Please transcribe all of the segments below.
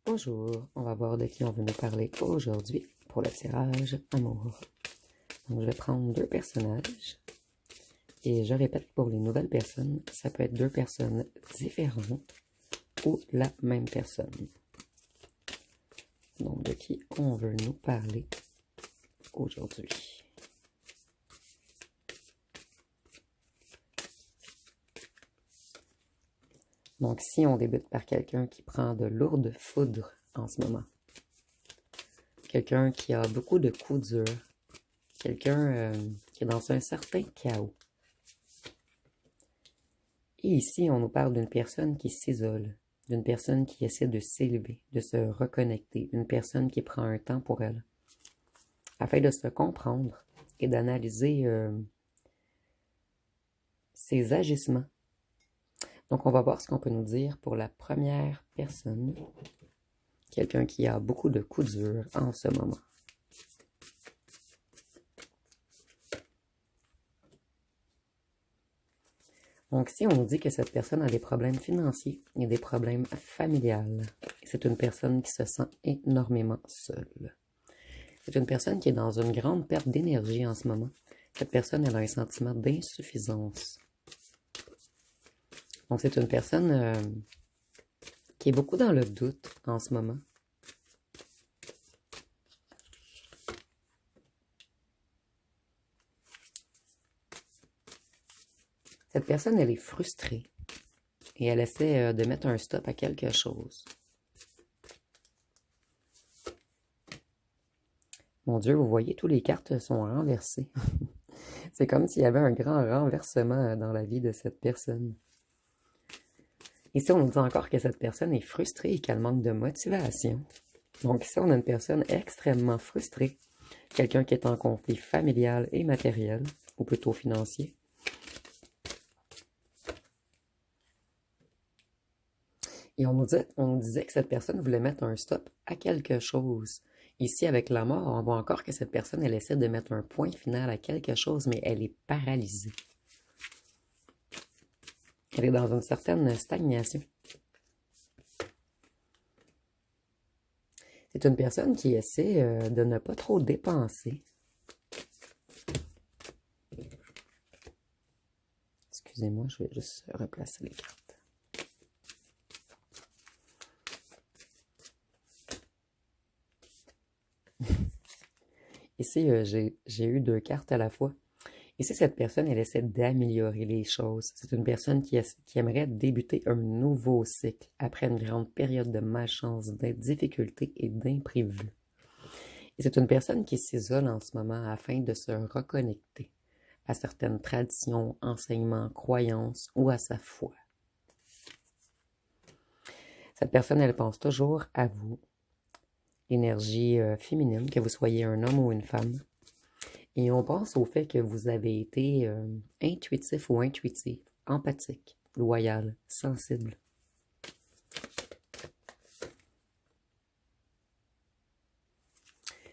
Bonjour, on va voir de qui on veut nous parler aujourd'hui pour le tirage amour. Donc je vais prendre deux personnages et je répète pour les nouvelles personnes, ça peut être deux personnes différentes ou la même personne. Donc de qui on veut nous parler aujourd'hui. Donc si on débute par quelqu'un qui prend de lourdes foudres en ce moment, quelqu'un qui a beaucoup de coups durs, quelqu'un qui est dans un certain chaos. Et ici, on nous parle d'une personne qui s'isole, d'une personne qui essaie de s'élever, de se reconnecter, une personne qui prend un temps pour elle, afin de se comprendre et d'analyser ses agissements. Donc, on va voir ce qu'on peut nous dire pour la première personne, quelqu'un qui a beaucoup de coups durs en ce moment. Donc, si on nous dit que cette personne a des problèmes financiers et des problèmes familiales, c'est une personne qui se sent énormément seule. C'est une personne qui est dans une grande perte d'énergie en ce moment. Cette personne, elle a un sentiment d'insuffisance. Donc, c'est une personne qui est beaucoup dans le doute en ce moment. Cette personne, elle est frustrée et elle essaie de mettre un stop à quelque chose. Mon Dieu, vous voyez, toutes les cartes sont renversées. C'est comme s'il y avait un grand renversement dans la vie de cette personne. Ici, on nous dit encore que cette personne est frustrée et qu'elle manque de motivation. Donc ici, on a une personne extrêmement frustrée, quelqu'un qui est en conflit familial et matériel, ou plutôt financier. Et on nous disait que cette personne voulait mettre un stop à quelque chose. Ici, avec la mort, on voit encore que cette personne, elle essaie de mettre un point final à quelque chose, mais elle est paralysée. Elle est dans une certaine stagnation. C'est une personne qui essaie de ne pas trop dépenser. Excusez-moi, je vais juste replacer les cartes. Ici, j'ai eu deux cartes à la fois. Ici, cette personne, elle essaie d'améliorer les choses. C'est une personne qui aimerait débuter un nouveau cycle après une grande période de malchance, de difficultés et d'imprévus. Et c'est une personne qui s'isole en ce moment afin de se reconnecter à certaines traditions, enseignements, croyances ou à sa foi. Cette personne, elle pense toujours à vous, l'énergie féminine, que vous soyez un homme ou une femme. Et on pense au fait que vous avez été intuitif ou intuitive, empathique, loyal, sensible.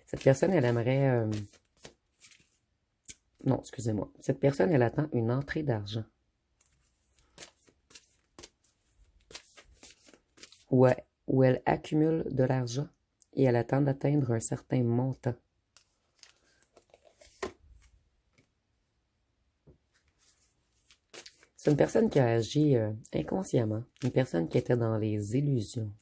Cette personne, elle aimerait... Non, excusez-moi. Cette personne, elle attend une entrée d'argent. Où elle accumule de l'argent et elle attend d'atteindre un certain montant. C'est une personne qui a agi inconsciemment, une personne qui était dans les illusions.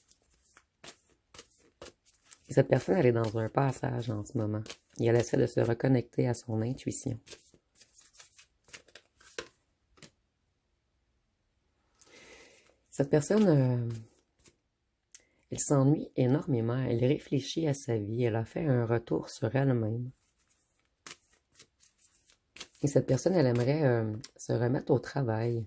Et cette personne, elle est dans un passage en ce moment. Et elle essaie de se reconnecter à son intuition. Cette personne, elle s'ennuie énormément. Elle réfléchit à sa vie. Elle a fait un retour sur elle-même. Et cette personne, elle aimerait se remettre au travail.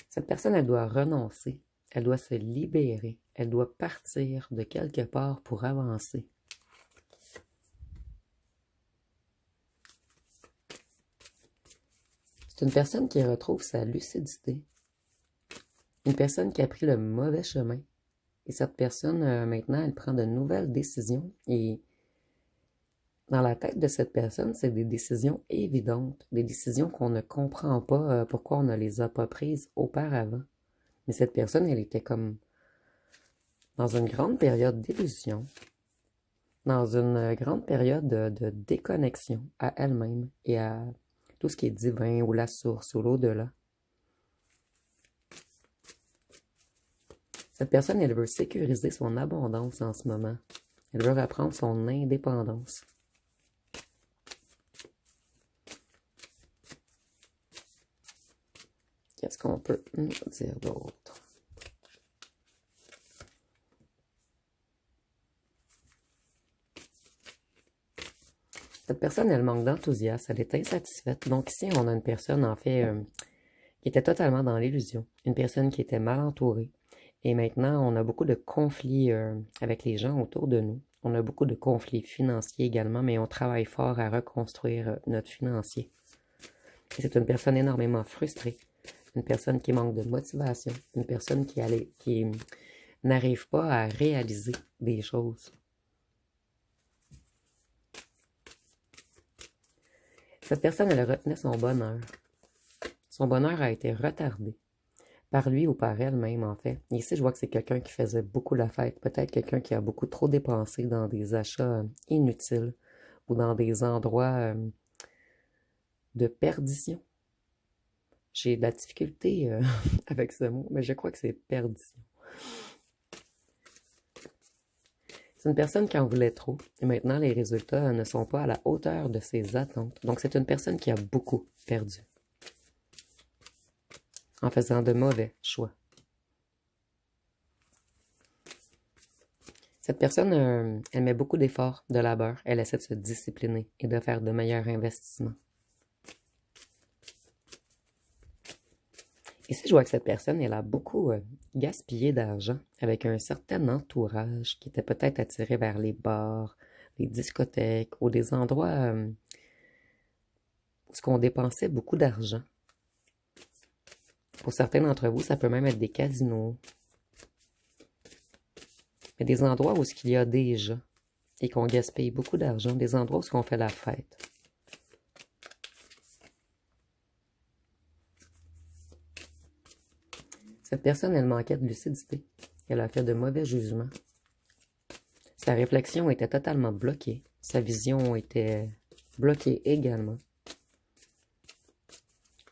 Cette personne, elle doit renoncer. Elle doit se libérer. Elle doit partir de quelque part pour avancer. C'est une personne qui retrouve sa lucidité. Une personne qui a pris le mauvais chemin. Et cette personne, maintenant, elle prend de nouvelles décisions et Dans la tête de cette personne, c'est des décisions évidentes, des décisions qu'on ne comprend pas pourquoi on ne les a pas prises auparavant. Mais cette personne, elle était comme dans une grande période d'illusion, dans une grande période de déconnexion à elle-même et à tout ce qui est divin ou la source ou l'au-delà. Cette personne, elle veut sécuriser son abondance en ce moment. Elle veut reprendre son indépendance. Qu'est-ce qu'on peut nous dire d'autre? Cette personne, elle manque d'enthousiasme, elle est insatisfaite. Donc ici, on a une personne, en fait, qui était totalement dans l'illusion. Une personne qui était mal entourée. Et maintenant, on a beaucoup de conflits avec les gens autour de nous. On a beaucoup de conflits financiers également, mais on travaille fort à reconstruire notre financier. Et c'est une personne énormément frustrée. Une personne qui manque de motivation. Une personne qui n'arrive pas à réaliser des choses. Cette personne, elle retenait son bonheur. Son bonheur a été retardé. Par lui ou par elle-même, en fait. Et ici, je vois que c'est quelqu'un qui faisait beaucoup la fête. Peut-être quelqu'un qui a beaucoup trop dépensé dans des achats inutiles ou dans des endroits de perdition. J'ai de la difficulté avec ce mot, mais je crois que c'est perdition. C'est une personne qui en voulait trop, et maintenant les résultats ne sont pas à la hauteur de ses attentes. Donc c'est une personne qui a beaucoup perdu, en faisant de mauvais choix. Cette personne, elle met beaucoup d'efforts, de labeur, elle essaie de se discipliner et de faire de meilleurs investissements. Ici, je vois que cette personne, elle a beaucoup gaspillé d'argent avec un certain entourage qui était peut-être attiré vers les bars, les discothèques ou des endroits où on dépensait beaucoup d'argent. Pour certains d'entre vous, ça peut même être des casinos. Mais des endroits où il y a des gens et qu'on gaspille beaucoup d'argent, des endroits où on fait la fête. Cette personne, elle manquait de lucidité. Elle a fait de mauvais jugements. Sa réflexion était totalement bloquée. Sa vision était bloquée également.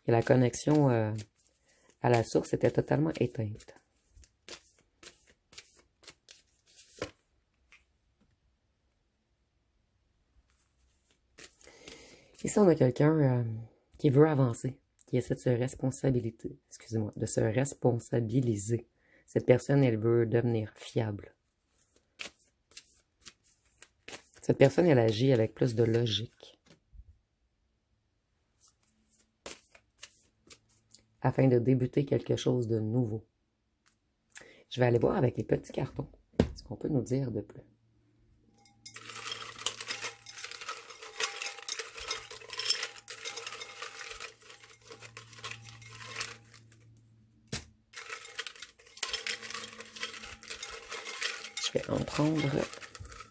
Et la connexion à la source était totalement éteinte. Ici, on a quelqu'un qui veut avancer, qui essaie de se de se responsabiliser. Cette personne, elle veut devenir fiable. Cette personne, elle agit avec plus de logique. Afin de débuter quelque chose de nouveau. Je vais aller voir avec les petits cartons ce qu'on peut nous dire de plus. Je vais en prendre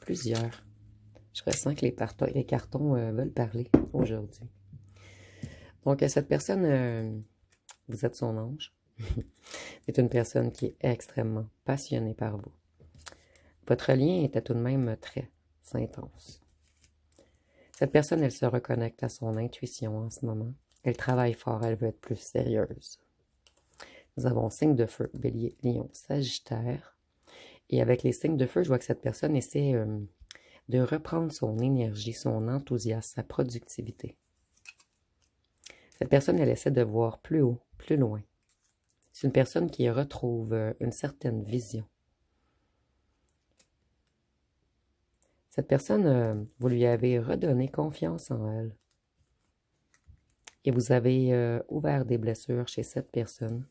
plusieurs. Je ressens que les cartons veulent parler aujourd'hui. Donc, cette personne, vous êtes son ange. C'est une personne qui est extrêmement passionnée par vous. Votre lien était tout de même très intense. Cette personne, elle se reconnecte à son intuition en ce moment. Elle travaille fort, elle veut être plus sérieuse. Nous avons signe de feu, Bélier, Lion, Sagittaire. Et avec les signes de feu, je vois que cette personne essaie de reprendre son énergie, son enthousiasme, sa productivité. Cette personne, elle essaie de voir plus haut, plus loin. C'est une personne qui retrouve une certaine vision. Cette personne, vous lui avez redonné confiance en elle. Et vous avez ouvert des blessures chez cette personne.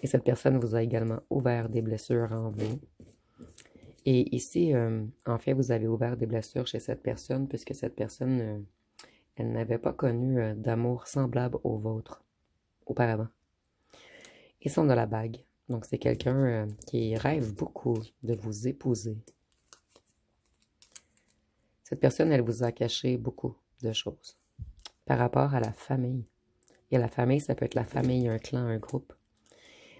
Et cette personne vous a également ouvert des blessures en vous. Et ici, en fait, vous avez ouvert des blessures chez cette personne puisque cette personne, elle n'avait pas connu d'amour semblable au vôtre auparavant. Et ça, on a la bague. Donc, c'est quelqu'un qui rêve beaucoup de vous épouser. Cette personne, elle vous a caché beaucoup de choses par rapport à la famille. Et la famille, ça peut être la famille, un clan, un groupe.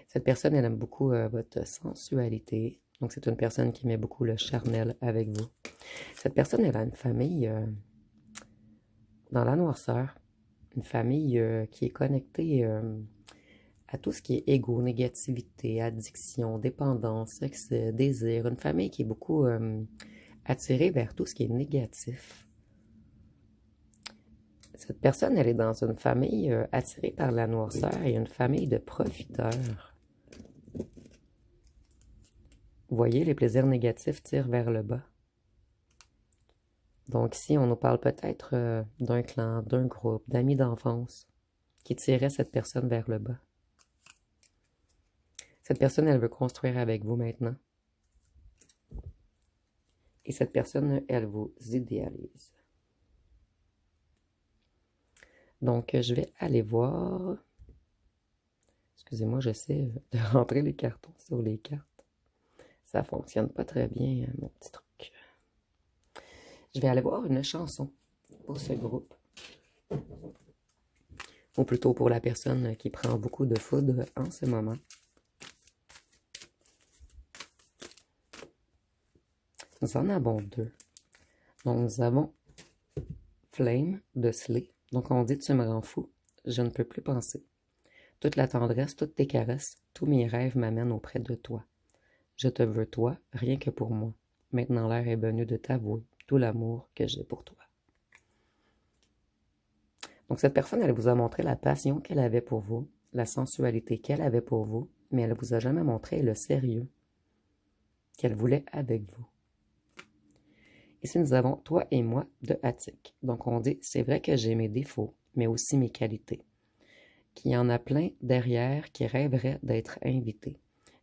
Cette personne, elle aime beaucoup votre sensualité. Donc, c'est une personne qui met beaucoup le charnel avec vous. Cette personne, elle a une famille dans la noirceur. Une famille qui est connectée à tout ce qui est égo, négativité, addiction, dépendance, excès, désir. Une famille qui est beaucoup attirée vers tout ce qui est négatif. Cette personne, elle est dans une famille attirée par la noirceur et une famille de profiteurs. Vous voyez, les plaisirs négatifs tirent vers le bas. Donc ici, on nous parle peut-être d'un clan, d'un groupe, d'amis d'enfance qui tirait cette personne vers le bas. Cette personne, elle veut construire avec vous maintenant. Et cette personne, elle vous idéalise. Donc, je vais aller voir. Excusez-moi, j'essaie de rentrer les cartons sur les cartes. Ça fonctionne pas très bien, mon petit truc. Je vais aller voir une chanson pour ce groupe. Ou plutôt pour la personne qui prend beaucoup de foudre en ce moment. Nous en avons deux. Donc, nous avons Flame de Slay. Donc, on dit « Tu me rends fou, je ne peux plus penser. Toute la tendresse, toutes tes caresses, tous mes rêves m'amènent auprès de toi. Je te veux toi, rien que pour moi. Maintenant l'heure est venue de t'avouer tout l'amour que j'ai pour toi. » Donc, cette personne, elle vous a montré la passion qu'elle avait pour vous, la sensualité qu'elle avait pour vous, mais elle ne vous a jamais montré le sérieux qu'elle voulait avec vous. Ici, nous avons toi et moi de Attic. Donc, on dit, c'est vrai que j'ai mes défauts, mais aussi mes qualités. Qu'il y en a plein derrière qui rêveraient d'être invités.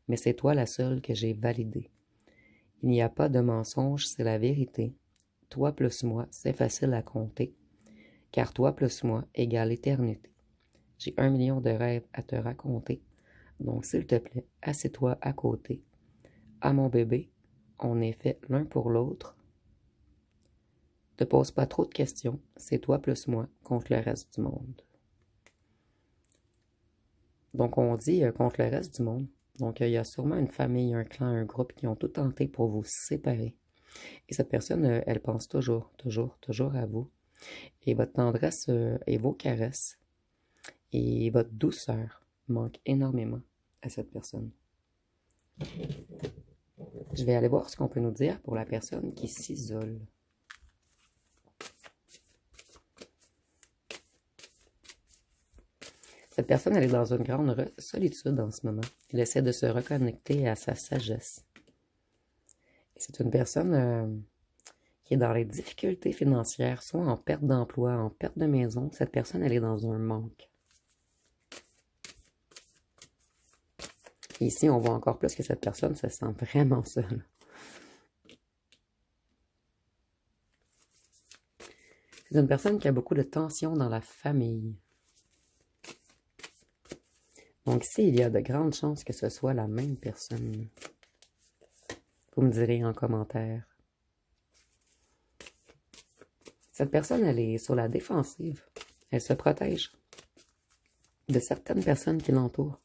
Mais c'est toi la seule que j'ai validée. Il n'y a pas de mensonge, c'est la vérité. Toi plus moi, c'est facile à compter. Car toi plus moi égale éternité. J'ai 1 million de rêves à te raconter. Donc, s'il te plaît, assieds-toi à côté. À mon bébé, on est fait l'un pour l'autre. Ne te pose pas trop de questions, c'est toi plus moi contre le reste du monde. Donc on dit contre le reste du monde. Donc il y a sûrement une famille, un clan, un groupe qui ont tout tenté pour vous séparer. Et cette personne, elle pense toujours, toujours, toujours à vous. Et votre tendresse et vos caresses et votre douceur manquent énormément à cette personne. Je vais aller voir ce qu'on peut nous dire pour la personne qui s'isole. Cette personne, elle est dans une grande solitude en ce moment. Elle essaie de se reconnecter à sa sagesse. Et c'est une personne qui est dans les difficultés financières, soit en perte d'emploi, en perte de maison. Cette personne, elle est dans un manque. Et ici, on voit encore plus que cette personne se sent vraiment seule. C'est une personne qui a beaucoup de tensions dans la famille. Donc ici, il y a de grandes chances que ce soit la même personne. Vous me direz en commentaire. Cette personne, elle est sur la défensive. Elle se protège de certaines personnes qui l'entourent.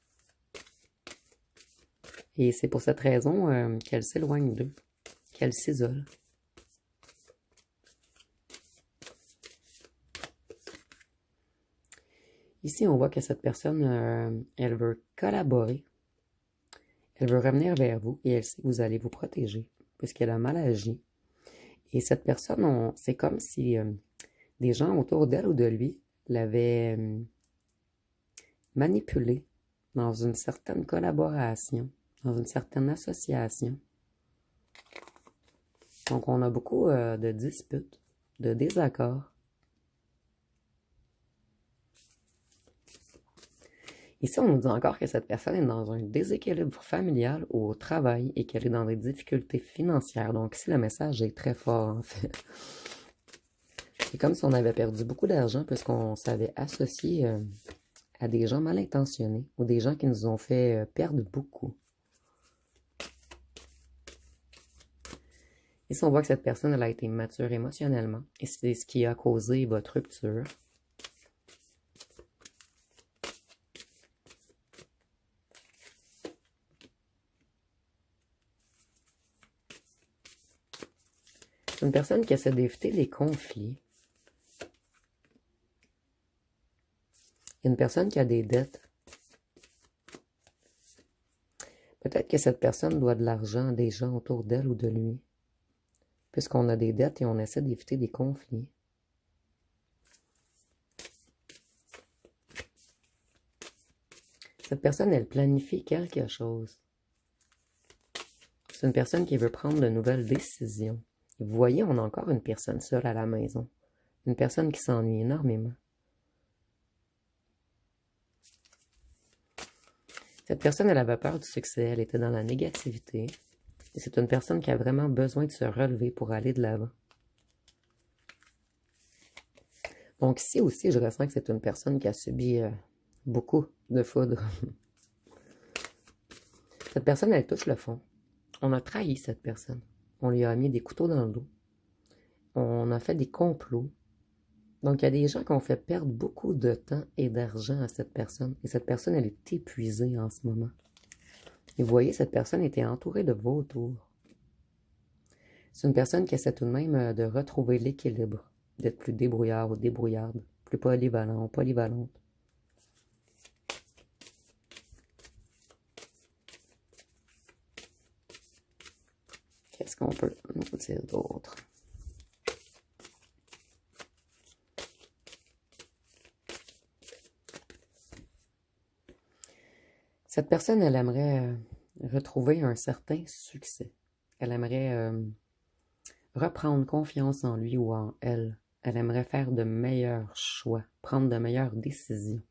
Et c'est pour cette raison qu'elle s'éloigne d'eux, qu'elle s'isole. Ici, on voit que cette personne, elle veut collaborer. Elle veut revenir vers vous et elle sait que vous allez vous protéger puisqu'elle a mal agi. Et cette personne, c'est comme si des gens autour d'elle ou de lui l'avaient manipulée dans une certaine collaboration, dans une certaine association. Donc, on a beaucoup de disputes, de désaccords. Ici, on nous dit encore que cette personne est dans un déséquilibre familial ou au travail et qu'elle est dans des difficultés financières. Donc ici, le message est très fort, en fait. C'est comme si on avait perdu beaucoup d'argent puisqu'on s'avait associé à des gens mal intentionnés ou des gens qui nous ont fait perdre beaucoup. Ici, on voit que cette personne, elle a été mature émotionnellement et c'est ce qui a causé votre rupture. C'est une personne qui essaie d'éviter les conflits. Il y a une personne qui a des dettes. Peut-être que cette personne doit de l'argent à des gens autour d'elle ou de lui. Puisqu'on a des dettes et on essaie d'éviter des conflits. Cette personne, elle planifie quelque chose. C'est une personne qui veut prendre de nouvelles décisions. Et vous voyez, on a encore une personne seule à la maison. Une personne qui s'ennuie énormément. Cette personne, elle avait peur du succès, elle était dans la négativité. Et c'est une personne qui a vraiment besoin de se relever pour aller de l'avant. Donc ici aussi, je ressens que c'est une personne qui a subi beaucoup de foudre. Cette personne, elle touche le fond. On a trahi cette personne. On lui a mis des couteaux dans le dos. On a fait des complots. Donc, il y a des gens qui ont fait perdre beaucoup de temps et d'argent à cette personne. Et cette personne, elle est épuisée en ce moment. Et vous voyez, cette personne était entourée de vautours. C'est une personne qui essaie tout de même de retrouver l'équilibre, d'être plus débrouillard ou débrouillarde, plus polyvalent ou polyvalente. Qu'est-ce qu'on peut nous dire d'autre? Cette personne, elle aimerait retrouver un certain succès. Elle aimerait reprendre confiance en lui ou en elle. Elle aimerait faire de meilleurs choix, prendre de meilleures décisions.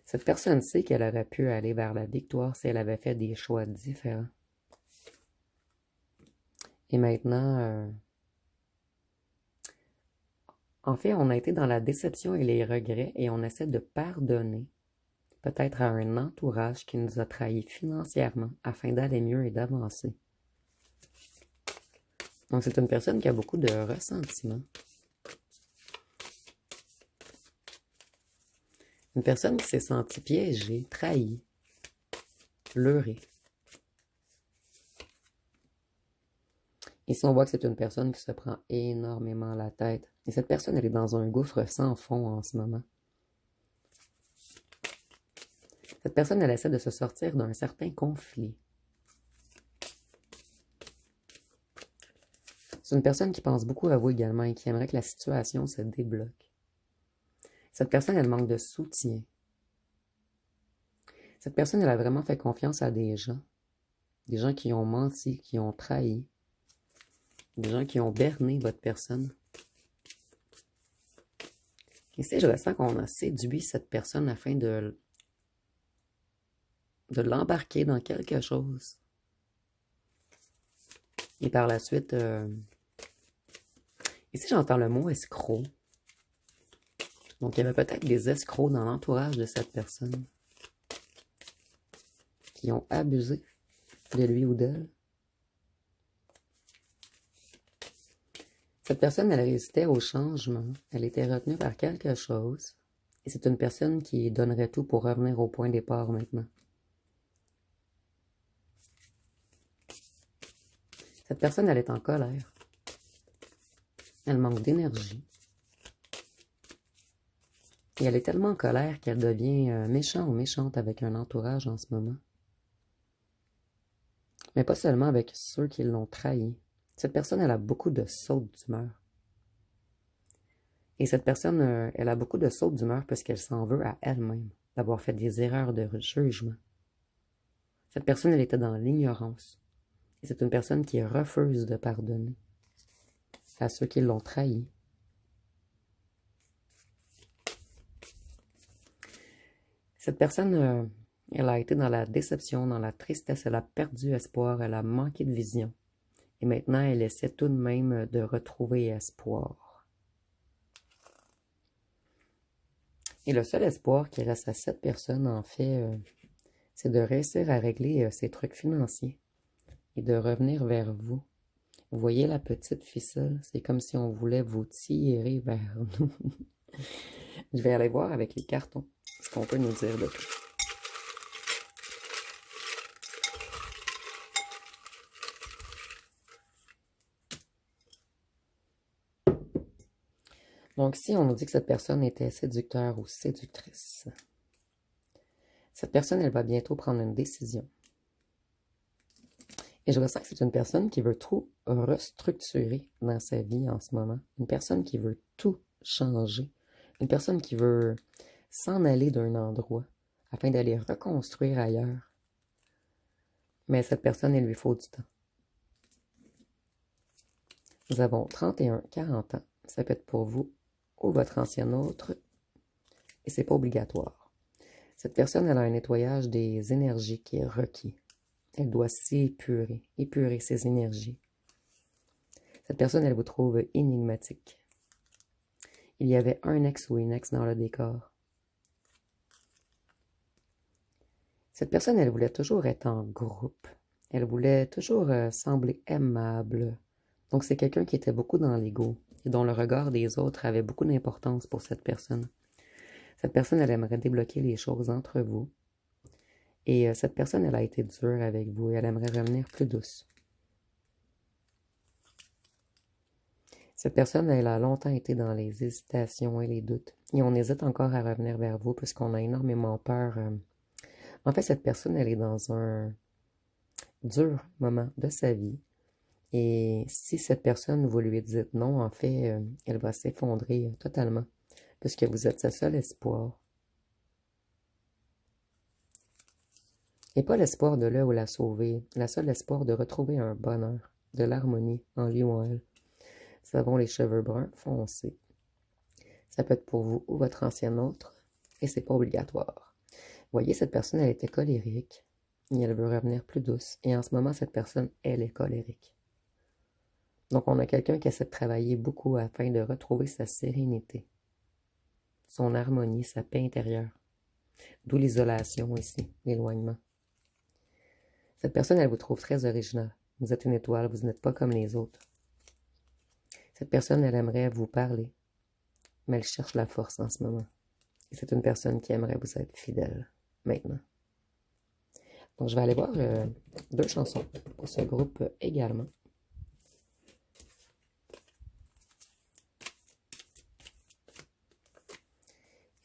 Cette personne sait qu'elle aurait pu aller vers la victoire si elle avait fait des choix différents. Et maintenant, en fait, on a été dans la déception et les regrets et on essaie de pardonner, peut-être à un entourage qui nous a trahis financièrement afin d'aller mieux et d'avancer. Donc, c'est une personne qui a beaucoup de ressentiments. Une personne qui s'est sentie piégée, trahie, leurrée. Ici, on voit que c'est une personne qui se prend énormément la tête. Et cette personne, elle est dans un gouffre sans fond en ce moment. Cette personne, elle essaie de se sortir d'un certain conflit. C'est une personne qui pense beaucoup à vous également et qui aimerait que la situation se débloque. Cette personne, elle manque de soutien. Cette personne, elle a vraiment fait confiance à des gens qui ont menti, qui ont trahi, des gens qui ont berné votre personne. Ici, je ressens qu'on a séduit cette personne afin de l'embarquer dans quelque chose. Et par la suite, ici j'entends le mot escroc. Donc il y avait peut-être des escrocs dans l'entourage de cette personne qui ont abusé de lui ou d'elle. Cette personne, elle résistait au changement. Elle était retenue par quelque chose. Et c'est une personne qui donnerait tout pour revenir au point départ maintenant. Cette personne, elle est en colère. Elle manque d'énergie. Et elle est tellement en colère qu'elle devient méchant ou méchante avec un entourage en ce moment. Mais pas seulement avec ceux qui l'ont trahi. Cette personne, elle a beaucoup de sautes d'humeur. Et cette personne, elle a beaucoup de sautes d'humeur parce qu'elle s'en veut à elle-même d'avoir fait des erreurs de jugement. Cette personne, elle était dans l'ignorance. Et c'est une personne qui refuse de pardonner à ceux qui l'ont trahi. Cette personne, elle a été dans la déception, dans la tristesse, elle a perdu espoir, elle a manqué de vision. Et maintenant, elle essaie tout de même de retrouver espoir. Et le seul espoir qui reste à cette personne, en fait, c'est de réussir à régler ses trucs financiers. et de revenir vers vous. Vous voyez la petite ficelle? C'est comme si on voulait vous tirer vers nous. Je vais aller voir avec les cartons ce qu'on peut nous dire de tout. Donc, si on nous dit que cette personne était séducteur ou séductrice, cette personne, elle va bientôt prendre une décision. Et je ressens que c'est une personne qui veut tout restructurer dans sa vie en ce moment. Une personne qui veut tout changer. Une personne qui veut s'en aller d'un endroit afin d'aller reconstruire ailleurs. Mais cette personne, il lui faut du temps. Nous avons 31, 40 ans. Ça peut être pour vous ou votre ancien autre. Et c'est pas obligatoire. Cette personne, elle a un nettoyage des énergies qui est requis. Elle doit s'épurer, épurer ses énergies. Cette personne, elle vous trouve énigmatique. Il y avait un ex ou une ex dans le décor. Cette personne, elle voulait toujours être en groupe. Elle voulait toujours sembler aimable. Donc, c'est quelqu'un qui était beaucoup dans l'ego et dont le regard des autres avait beaucoup d'importance pour cette personne. Cette personne, elle aimerait débloquer les choses entre vous. Et cette personne, elle a été dure avec vous et elle aimerait revenir plus douce. Cette personne, elle a longtemps été dans les hésitations et les doutes. Et on hésite encore à revenir vers vous parce qu'on a énormément peur. En fait, cette personne, elle est dans un dur moment de sa vie. Et si cette personne, vous lui dites non, en fait, elle va s'effondrer totalement. Parce que vous êtes sa seul espoir. Et pas l'espoir de là ou la sauver, la seule espoir de retrouver un bonheur, de l'harmonie en lui ou en elle. Nous avons les cheveux bruns foncés. Ça peut être pour vous ou votre ancien autre, et c'est pas obligatoire. Vous voyez, cette personne, elle était colérique, et elle veut revenir plus douce. Et en ce moment, cette personne, elle est colérique. Donc, on a quelqu'un qui essaie de travailler beaucoup afin de retrouver sa sérénité, son harmonie, sa paix intérieure. D'où l'isolation ici, l'éloignement. Cette personne, elle vous trouve très originale. Vous êtes une étoile, vous n'êtes pas comme les autres. Cette personne, elle aimerait vous parler, mais elle cherche la force en ce moment. Et c'est une personne qui aimerait vous être fidèle, maintenant. Donc, je vais aller voir 2 chansons pour ce groupe également.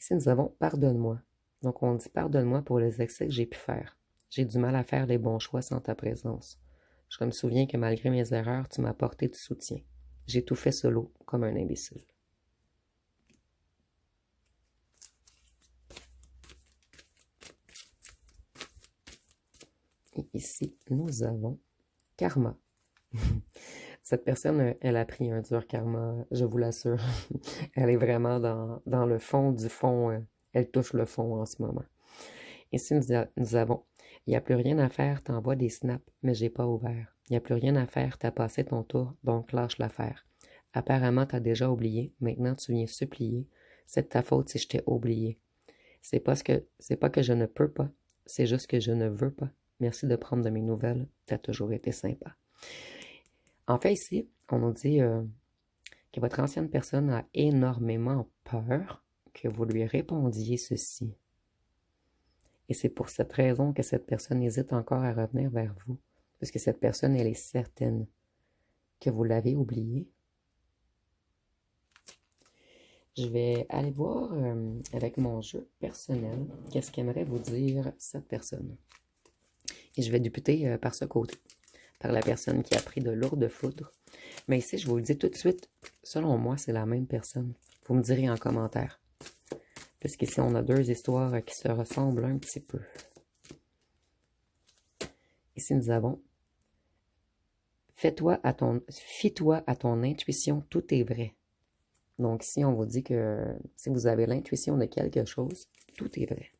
Ici, nous avons « Pardonne-moi ». Donc, on dit « Pardonne-moi pour les excès que j'ai pu faire. J'ai du mal à faire les bons choix sans ta présence. Je me souviens que malgré mes erreurs, tu m'as apporté du soutien. J'ai tout fait solo, comme un imbécile. » Et ici, nous avons « Karma ». Cette personne, elle a pris un dur karma, je vous l'assure. Elle est vraiment dans le fond du fond. Elle touche le fond en ce moment. Ici, nous avons « Il n'y a plus rien à faire, t'envoies des snaps, mais j'ai pas ouvert. Il n'y a plus rien à faire, t'as passé ton tour, donc lâche l'affaire. Apparemment, t'as déjà oublié, maintenant tu viens supplier. C'est de ta faute si je t'ai oublié. C'est pas que je ne peux pas, c'est juste que je ne veux pas. Merci de prendre de mes nouvelles, t'as toujours été sympa. » En fait, ici, on nous dit que votre ancienne personne a énormément peur que vous lui répondiez ceci. Et c'est pour cette raison que cette personne hésite encore à revenir vers vous. Parce que cette personne, elle est certaine que vous l'avez oubliée. Je vais aller voir avec mon jeu personnel qu'est-ce qu'aimerait vous dire cette personne. Et je vais débuter par ce côté, par la personne qui a pris de lourdes foudres. Mais ici, je vous le dis tout de suite, selon moi, c'est la même personne. Vous me direz en commentaire. Parce qu'ici, on a 2 histoires qui se ressemblent un petit peu. Ici, nous avons « Fie-toi à ton intuition, tout est vrai. » Donc ici, on vous dit que si vous avez l'intuition de quelque chose, tout est vrai.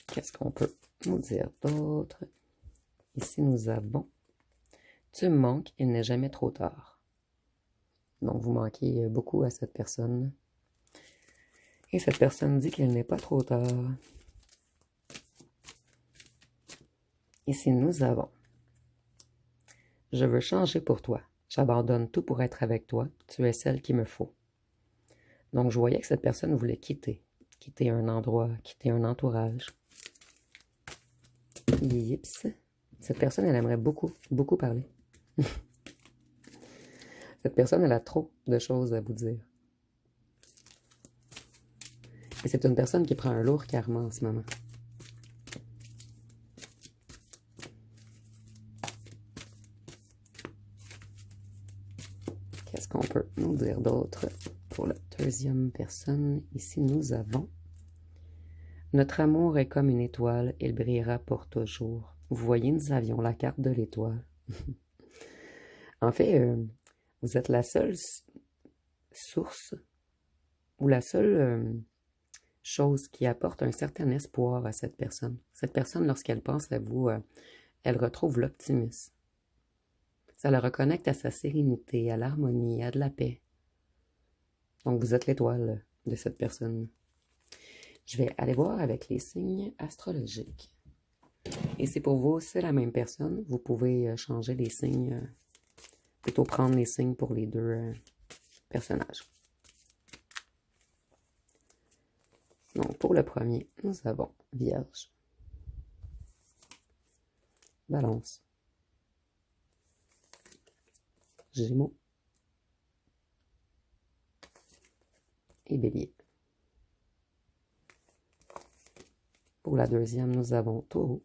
Qu'est-ce qu'on peut nous dire d'autre? Ici, nous avons « Tu me manques, il n'est jamais trop tard. » Donc, vous manquez beaucoup à cette personne. Et cette personne dit qu'il n'est pas trop tard. Ici, nous avons je veux changer pour toi. J'abandonne tout pour être avec toi. Tu es celle qu'il me faut. Donc, je voyais que cette personne voulait quitter un endroit, quitter un entourage. Yips. Cette personne, elle aimerait beaucoup, beaucoup parler. Cette personne, elle a trop de choses à vous dire. Et c'est une personne qui prend un lourd karma en ce moment. Qu'est-ce qu'on peut nous dire d'autre pour la deuxième personne? Ici, nous avons notre amour est comme une étoile, il brillera pour toujours. Vous voyez, nous avions la carte de l'étoile. En fait, vous êtes la seule source ou la seule chose qui apporte un certain espoir à cette personne. Cette personne, lorsqu'elle pense à vous, elle retrouve l'optimisme. Ça la reconnecte à sa sérénité, à l'harmonie, à de la paix. Donc, vous êtes l'étoile de cette personne. Je vais aller voir avec les signes astrologiques. Et si pour vous, c'est la même personne, vous pouvez changer les signes, plutôt prendre les signes pour les deux personnages. Donc, pour le premier, nous avons Vierge, Balance, Gémeaux et Bélier. Pour la deuxième, nous avons Taureau,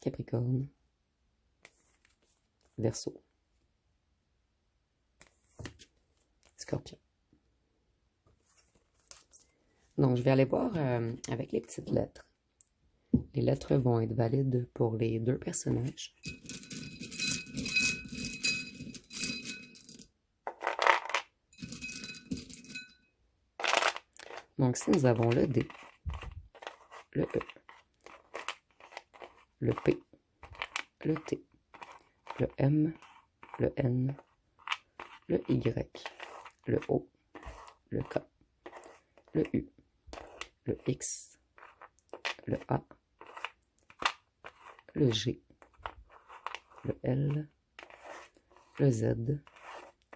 Capricorne, Verseau, Scorpion. Donc, je vais aller voir avec les petites lettres. Les lettres vont être valides pour les deux personnages. Donc, si nous avons le D, le E, le P, le T, le M, le N, le Y, le O, le K, le U, le X, le A, le G, le L, le Z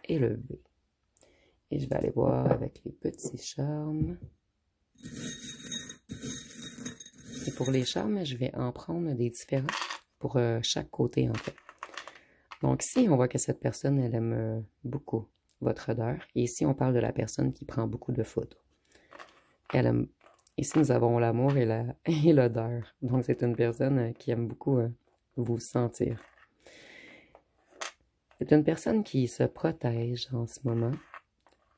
et le V. Et je vais aller voir avec les petits charmes. Et pour les charmes, je vais en prendre des différents pour chaque côté en fait. Donc ici, on voit que cette personne, elle aime beaucoup votre odeur. Et ici, on parle de la personne qui prend beaucoup de photos. Elle aime... Ici, nous avons l'amour et l'odeur. Donc c'est une personne qui aime beaucoup vous sentir. C'est une personne qui se protège en ce moment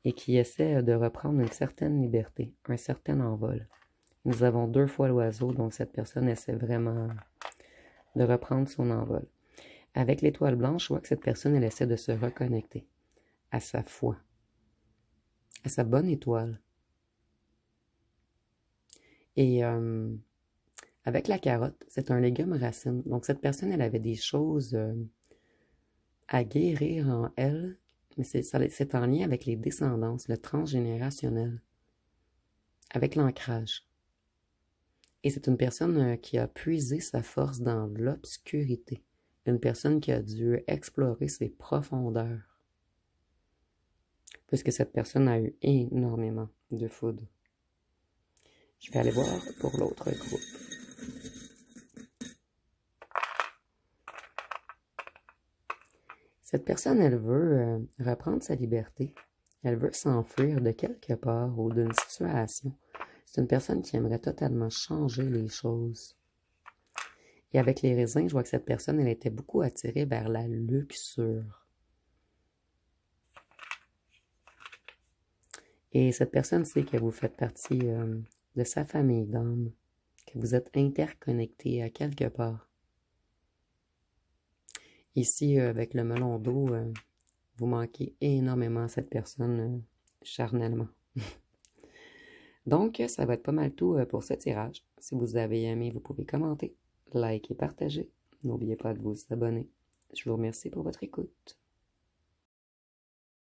et qui essaie de reprendre une certaine liberté, un certain envol. Nous avons 2 fois l'oiseau, donc cette personne essaie vraiment de reprendre son envol. Avec l'étoile blanche, je vois que cette personne, elle essaie de se reconnecter à sa foi, à sa bonne étoile. Et avec la carotte, c'est un légume racine. Donc cette personne, elle avait des choses à guérir en elle, mais c'est en lien avec les descendances, le transgénérationnel, avec l'ancrage. Et c'est une personne qui a puisé sa force dans l'obscurité. Une personne qui a dû explorer ses profondeurs. Puisque cette personne a eu énormément de foudre. Je vais aller voir pour l'autre groupe. Cette personne, elle veut reprendre sa liberté. Elle veut s'enfuir de quelque part ou d'une situation. C'est une personne qui aimerait totalement changer les choses. Et avec les raisins, je vois que cette personne, elle était beaucoup attirée vers la luxure. Et cette personne sait que vous faites partie de sa famille d'âme, que vous êtes interconnectés à quelque part. Ici, avec le melon d'eau, vous manquez énormément à cette personne charnellement. Donc, ça va être pas mal tout pour ce tirage. Si vous avez aimé, vous pouvez commenter, liker et partager. N'oubliez pas de vous abonner. Je vous remercie pour votre écoute.